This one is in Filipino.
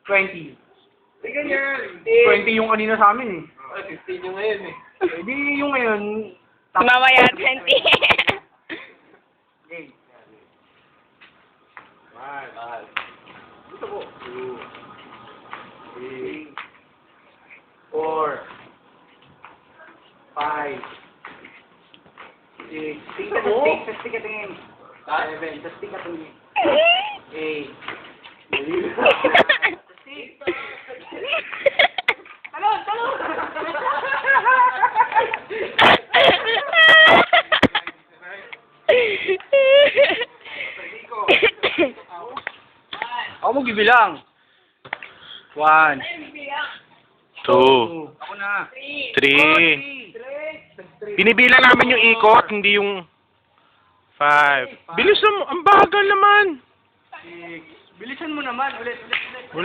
20. Tingnan yan. 20 yung kanina sa amin eh. 15 yung ngayon eh. Hindi yung ngayon. Mamaya 20. Game. Mahal. Gusto ko. 2, 3, 4, 5, 6, Stick ka tingin. Sa stick ka tingin. 7. Sa stick ka tingin. 8. Talon! Talon! Ako magbibilang. 1. 2, Ako na. 3. Binibilang namin yung ikot, hindi yung 5. Bilis mo, ang bagal naman. 6. Bilisan mo naman. Ulit.